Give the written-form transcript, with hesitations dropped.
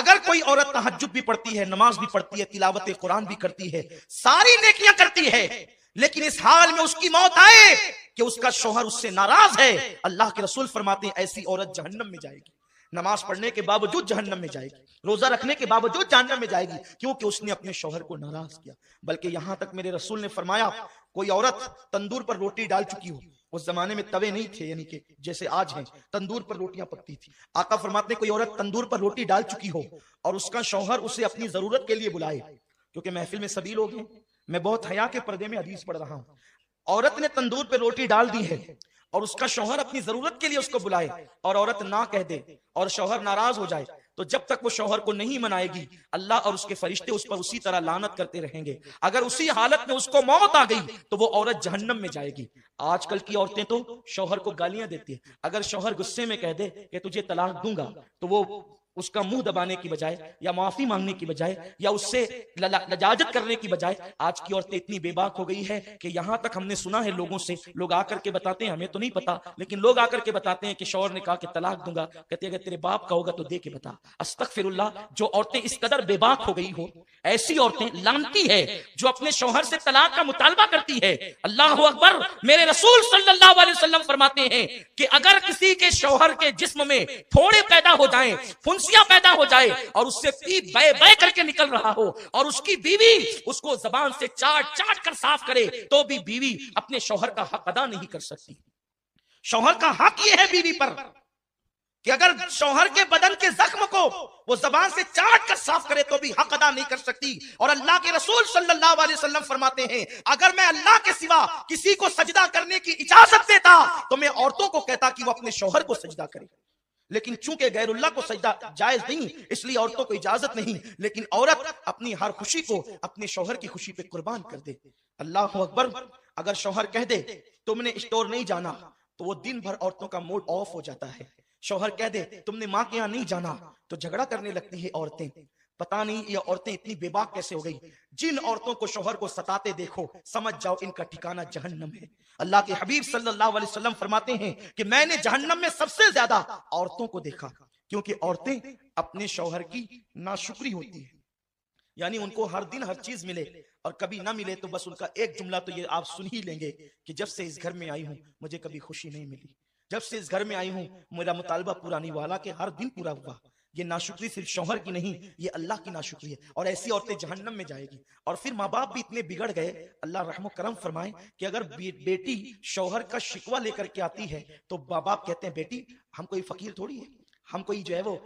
اگر کوئی عورت تہجد بھی پڑھتی ہے، نماز بھی پڑھتی ہے، تلاوت قرآن بھی کرتی ہے، ساری نیکیاں کرتی ہے، لیکن اس حال میں اس کی موت آئے کہ اس کا شوہر اس سے ناراض ہے، اللہ کے رسول فرماتے ہیں ایسی عورت جہنم میں جائے گی، نماز پڑھنے کے باوجود جہنم میں جائے گی، روزہ رکھنے کے باوجود جہنم میں جائے گی، کیونکہ اس نے اپنے شوہر کو ناراض کیا۔ بلکہ یہاں تک میرے رسول نے فرمایا کوئی عورت تندور پر روٹی ڈال چکی ہو، اس زمانے میں توے نہیں تھے، یعنی کہ جیسے آج ہیں، تندور پر روٹیاں پکتی تھی، آقا فرماتے ہیں کوئی عورت تندور پر روٹی ڈال چکی ہو اور اس کا شوہر اسے اپنی ضرورت کے لیے بلائے، کیونکہ محفل میں سبھی لوگ ہیں، میں بہت حیا کے پردے میں حدیث پڑھ رہا ہوں، عورت نے تندور پہ روٹی ڈال دی ہے اور اس کا شوہر اپنی ضرورت کے لیے اس کو بلائے اور عورت نہ کہہ دے اور شوہر ناراض ہو جائے، تو جب تک وہ شوہر کو نہیں منائے گی اللہ اور اس کے فرشتے اس پر اسی طرح لعنت کرتے رہیں گے۔ اگر اسی حالت میں اس کو موت آ گئی تو وہ عورت جہنم میں جائے گی۔ آج کل کی عورتیں تو شوہر کو گالیاں دیتی ہیں، اگر شوہر غصے میں کہہ دے کہ تجھے طلاق دوں گا تو وہ اس کا منہ دبانے کی بجائے یا معافی مانگنے کی بجائے یا اس سے لجاجت کرنے کی بجائے آج کی عورتیں اتنی بے باک ہو گئی ہے کہ یہاں تک ہم نے سنا ہے لوگوں سے، لوگ آ کر کے بتاتے ہیں، ہمیں تو نہیں پتا لیکن لوگ آ کر کے بتاتے ہیں کہ شوہر نے کہا کہ طلاق دوں گا، کہتے ہیں اگر تیرے باپ کا ہوگا تو دے کے بتا۔ استغفر اللہ، جو عورتیں اس قدر بے باک ہو گئی ہو، ایسی عورتیں لعنتی ہے جو اپنے شوہر سے طلاق کا مطالبہ کرتی ہے۔ اللہ اکبر، میرے رسول صلی اللہ علیہ وسلم فرماتے ہیں کہ اگر کسی کے شوہر کے جسم میں پھوڑے پیدا ہو جائیں، پھنسیاں پیدا ہو جائے اور اس سے پیپ بے بے کر کے نکل رہا ہو اور اس کی بیوی اس کو زبان سے چاٹ چاٹ کر صاف کرے تو بھی بیوی اپنے شوہر کا حق ادا نہیں کر سکتی۔ شوہر کا حق یہ ہے بیوی پر کہ اگر شوہر کے بدن کے زخم کو وہ زبان سے چاٹ کر صاف کرے تو بھی حق ادا نہیں کر سکتی۔ اور اللہ کے رسول صلی اللہ علیہ وسلم فرماتے ہیں اگر میں اللہ کے سوا کسی کو سجدہ کرنے کی اجازت دیتا تو میں عورتوں کو کہتا کہ وہ اپنے شوہر کو سجدہ کرے، لیکن چونکہ غیر اللہ کو سجدہ جائز نہیں اس لیے عورتوں کو اجازت نہیں، لیکن عورت اپنی ہر خوشی کو اپنے شوہر کی خوشی پہ قربان کر دے۔ اللہ اکبر، اگر شوہر کہہ دے تم نے اسٹور نہیں جانا تو وہ دن بھر عورتوں کا موڈ آف ہو جاتا ہے۔ شوہر کہہ دے تم نے ماں کے یہاں نہیں جانا تو جھگڑا کرنے لگتی ہے عورتیں۔ پتہ نہیں یہ عورتیں اتنی بے باک کیسے ہو گئی۔ جن عورتوں کو شوہر کو ستاتے دیکھو سمجھ جاؤ ان کا ٹھکانہ جہنم ہے۔ اللہ کے حبیب صلی اللہ علیہ وسلم فرماتے ہیں کہ میں نے جہنم میں سب سے زیادہ عورتوں کو دیکھا، کیونکہ عورتیں اپنے شوہر کی ناشکری ہوتی ہیں، یعنی ان کو ہر دن ہر چیز ملے اور کبھی نہ ملے تو بس ان کا ایک جملہ تو یہ آپ سن ہی لیں گے کہ جب سے اس گھر میں آئی ہوں مجھے کبھی خوشی نہیں ملی، جب سے اس گھر میں آئی ہوں میرا مطالبہ پورا نہیں ہوا، حالانکہ ہر دن پورا ہوا۔ یہ ناشکری صرف شوہر کی نہیں، یہ اللہ کی ناشکری ہے، اور ایسی عورتیں جہنم میں جائے گی۔ اور پھر ماں باپ بھی اتنے بگڑ گئے، اللہ رحم و کرم فرمائے کہ اگر بیٹی شوہر کا شکوہ لے کر کے آتی ہے تو ماں باپ کہتے ہیں بیٹی ہم کوئی فقیر تھوڑی ہے، ہم کوئی جو ہے وہ